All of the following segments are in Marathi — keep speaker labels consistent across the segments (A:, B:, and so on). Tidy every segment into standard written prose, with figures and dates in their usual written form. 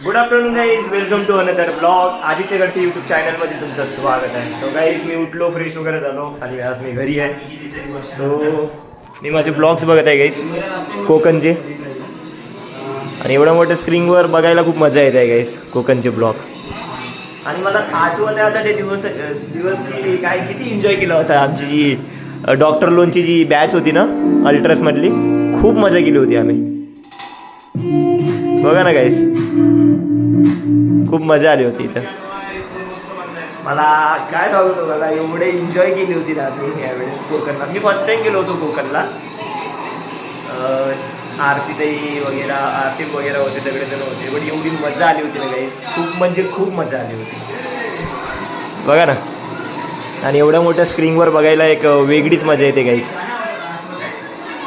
A: Good afternoon guys, welcome to another blog. Aditya Gadse YouTube चॅनलमध्ये तुमचं स्वागत आहे. सो गाईज, मी उठलो, फ्रेश वगैरे झालो आणि आज मी घरी आहे. सो मी माझे ब्लॉग्स बघत आहे गाईज, कोकणचे. आणि एवढ्या मोठ्या स्क्रीनवर बघायला खूप मजा येते आहे गाईज, कोकणचे ब्लॉग. आणि मला आठवत आहे आता ते दिवस मी काय किती एन्जॉय केला होता. आमची जी डॉक्टर लोनची जी बॅच होती ना अल्ट्रासमधली, खूप मजा केली होती आम्ही. बघा ना गाईस, खूप मजा आली होती इथं. मला काय सांगतो बघा, एवढे एन्जॉय केली होती ना मी यावेळेस कोकणला. मी फर्स्ट टाइम गेलो होतो कोकणला. आरतीताई वगैरे, आसिफ वगैरे होते, सगळेजण होते. पण एवढी मजा आली होती ना गाईस, खूप म्हणजे खूप मजा आली होती. बघा ना, आणि एवढ्या मोठ्या स्क्रीनवर बघायला एक वेगळीच मजा येते गाईस.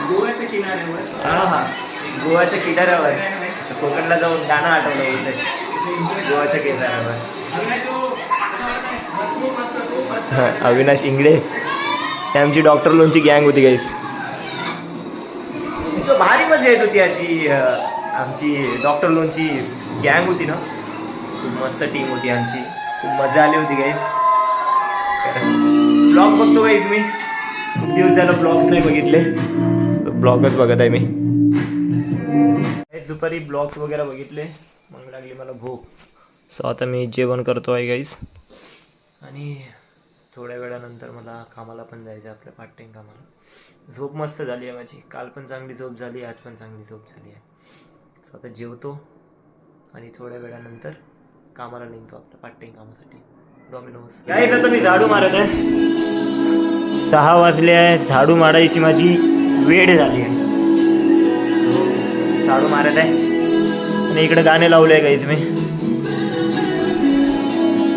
B: गोव्याच्या किनाऱ्यावर
A: हां, गोव्याच्या किनाऱ्यावर कोकणला जाऊन गाणं आठवलं होतं, गोव्याच्या किनाऱ्यावर. अविनाश इंगळे, ही आमची डॉक्टर लोनची गँग होती गाईस. तो भारी मजा येत होती. आमची डॉक्टर लोनची गँग होती ना, खूप मस्त टीम होती आमची. खूप मजा आली होती गाईस. ब्लॉग बघतो गाईस मी, खूप दिवस झालं ब्लॉग्स नाही बघितले. ब्लॉगच बघत आहे मी. दुपारी ब्लॉग्स वगैरे बघितले, मग लागली मला भूक. सो आता मी जेवण करतो आहे गाईस. आणि थोड्या वेळानंतर मला कामाला पण जायचं आहे, आपल्या पार्ट टाईम कामाला. झोप मस्त झाली आहे माझी, काल पण चांगली झोप झाली, आज पण चांगली झोप झाली आहे. सो आता जेवतो आणि थोड्या वेळानंतर कामाला निघतो आपल्या पार्ट टाईम कामासाठी, डॉमिनोज. गाईस, आता मी झाडू मारत आहे. 6 वाजले आहे, झाडू मारायची माझी वेळ झाली आहे. झाडू मारत आहे आणि इकडे गाणे लावले आहे गाईज मी.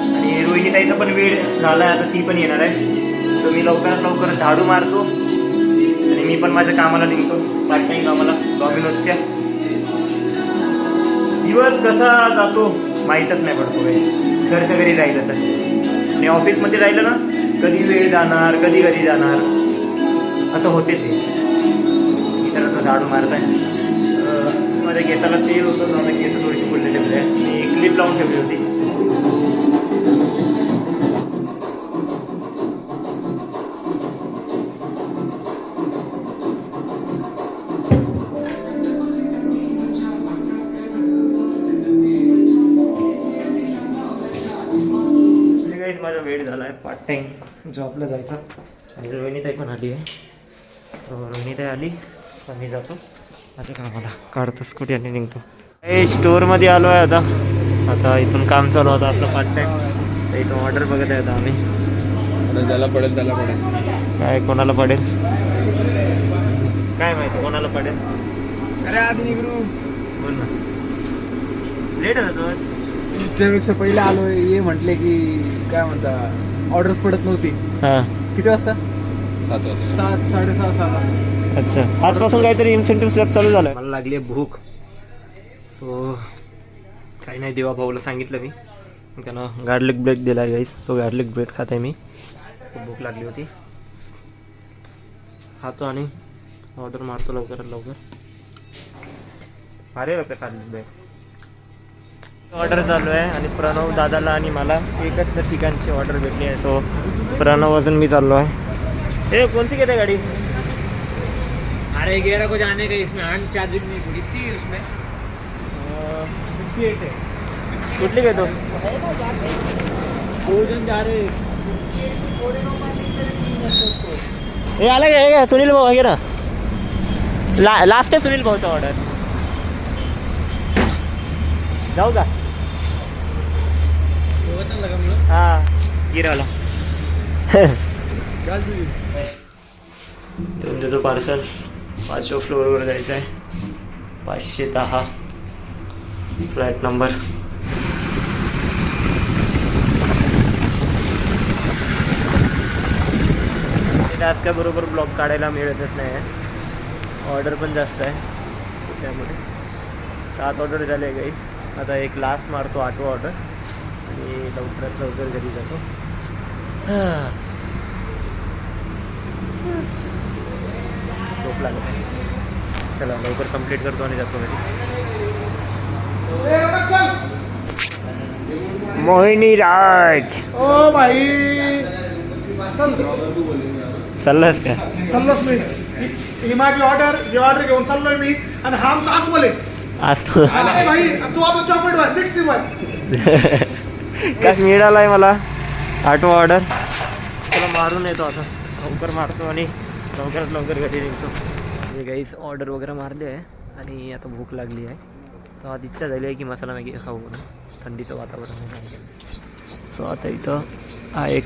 A: आणि रोहिणीताईचा पण वेळ झाला आहे, आता ती पण येणार आहे. सो मी लवकरात लवकर झाडू मारतो आणि मी पण माझ्या कामाला निघतो, पार्ट टाईम कामाला डॉमिनोजच्या. दिवस कसा जातो माहीतच नाही पडतो गाईज, घरच्या घरी राहिलं तर. आणि ऑफिसमध्ये राहिलं ना, कधी वेळ जाणार, कधी घरी जाणार, असं होतेच नाही. मी तर आता झाडू मारत आहे. माझ्या केसाला तेल होतं, माझ्या केस थोडीशी बोललेले होते. मी एक क्लिप लावून ठेवली होती. माझा वेळ झाला आहे पार्ट टाईम जॉबला जायचा. आणि रोहिणीताई पण आली आहे. रोहिणीताई आली तर मी जातो आता कामाला, काढतो स्कूटी आणि निघतो. स्टोअरमध्ये आलो आहे आता इथून काम चालू होतं आपलं पार्ट टाईम. तर इथून ऑर्डर बघत आहे आता आम्ही.
B: ज्याला पडेल त्याला पडेल,
A: काय कोणाला पडेल काय माहिती, कोणाला पडेल.
B: अरे आधी निघू,
A: बोल ना. लेट आहे तू आज.
B: तुमच्यापेक्षा पहिले आलो. ये म्हटले की काय म्हणता, ऑर्डर्स पडत नव्हती.
A: हां,
B: किती वाजता? 7 7:30 7.
A: अच्छा, आजपासून काहीतरी इन्सेंटिव्ह स्लॅब चालू झालं. मला लागली आहे भूक. सो काही नाही, देवा भाऊला सांगितलं मी, त्यानं गार्लिक ब्रेड दिला आहे गाईस. सो गार्लिक ब्रेड खात आहे मी. खूप भूक लागली होती, खातो आणि ऑर्डर मारतो लवकरात लवकर. भारी लागतं गार्लिक ब्रेड. ऑर्डर चालू आहे आणि प्रणव दादाला आणि मला एकच ठिकाणची ऑर्डर भेटली आहे. सो प्रणव अजून मी चाललो आहे. हे कोणती घेते गाडी?
B: अरे 11 को जाने का, इसमें 8 चार्जिंग नहीं पड़ी थी उसमें. 58 है.
A: कुठली घेतो?
B: 2 जन जा रहे.
A: हे आलं का? हे का सुनील भाऊ आहे ना, लास्ट आहे सुनील भाऊचा ऑर्डर. जाऊ का? हां, गिरावला तुमचं तो पार्सल 5व्या फ्लोअरवर जायचं आहे. 510 फ्लॅट नंबर. आज काय बरोबर ब्लॉग काढायला मिळतच नाही आहे, ऑर्डर पण जास्त आहे. त्यामुळे 7 ऑर्डर झाले आहे गाईस. आता एक लास्ट मारतो 8वा ऑर्डर आणि लवकरात लवकर घरी जातो. झोप लागत आहे. चला लवकर कंप्लीट करतो आणि जातो घरी. मोहिनी राज
B: ओ भाई चल
A: चाललास का?
B: चाललोच मी. ही माझी ऑर्डर घेऊन चाललोय मी. आणि हा आमचा आसमले.
A: आज तू
B: भाई तू आपला चॉकलेट भाई 60
A: कस मिळालाय मला ऑटो ऑर्डर. त्याला मारून येतो आता, लवकर मारतो आणि लवकरात लवकर घरी निघतो. म्हणजे काहीच ऑर्डर वगैरे मारली आहे आणि आता भूक लागली आहे. सो आज इच्छा झाली आहे की मसाला मॅगी खाऊ म्हणून. थंडीचं वातावरण आहे. सो आता इथं हा एक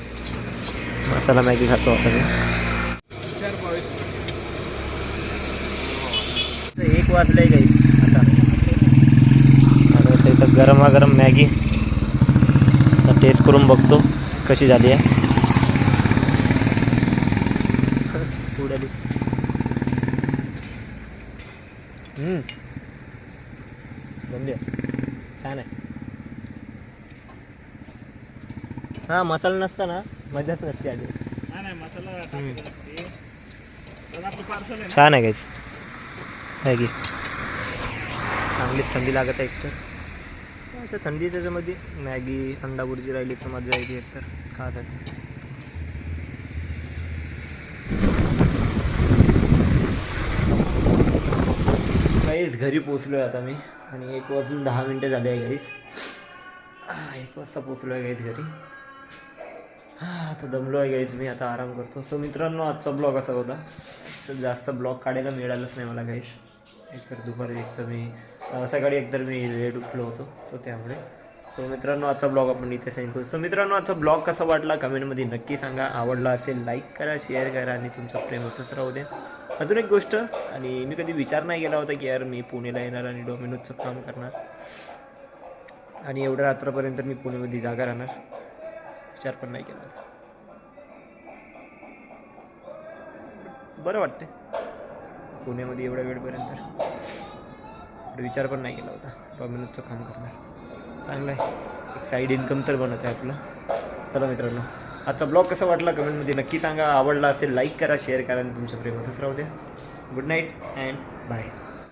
A: मसाला मॅगी खातो आता मी. 1 वाजलं आहे काही आता. आणि आता इथं गरमागरम मॅगी आता टेस्ट करून बघतो कशी झाली आहे. उडाली. बंदी आहे. छान आहे. हां मसाला नसता ना मजाच नसते आधी. छान आहे काहीच मॅगी. चांगलीच थंडी लागत आहे एकतर. अशा थंडीच्या याच्यामध्ये मॅगी अंडा बुर्जी राहिली तर मजा येते एकतर खासाठी. गाईस घरी पोचलो आहे आता मी आणि 1 वाजून 10 मिनटं झाले आहे गाईस. 1 वाजता पोचलो आहे गाईस घरी. आता दमलो आहे गाईस मी, आता आराम करतो. सो मित्रांनो आजचा ब्लॉग असा होता. जास्त ब्लॉग काढायला मिळालंच नाही मला गाईस. एकतर दुपारी एकतर मी सकाळी एकतर मी लेट उठलो होतो. सो त्यामुळे सो मित्रांनो आजचा ब्लॉग आपण इथे सेंड करू. सो मित्रांनो आजचा ब्लॉग कसा वाटला कमेंटमध्ये नक्की सांगा. आवडला असेल लाईक करा, शेअर करा आणि तुमचं प्रेम असंच राहू द्या. अजून एक गोष्ट, आणि मी कधी विचार नाही केला होता की यार मी पुणेला येणार आणि डॉमिनोजचं काम करणार आणि एवढ्या रात्रपर्यंत मी पुणेमध्ये जागा राहणार. विचार पण नाही केला होता. बरं वाटते पुण्यामध्ये एवढ्या वेळपर्यंत. विचार पण नाही केला होता डॉमिनोजचं काम करणार. चांगलं आहे, एक साईड इन्कम तर बनत आहे आपलं. चला मित्रांनो आजचा ब्लॉग कसा वाटला कमेंटमध्ये नक्की सांगा. आवडला असेल लाईक करा, शेअर करा आणि तुमचं प्रेम असंच राहू द्या. Good night and bye.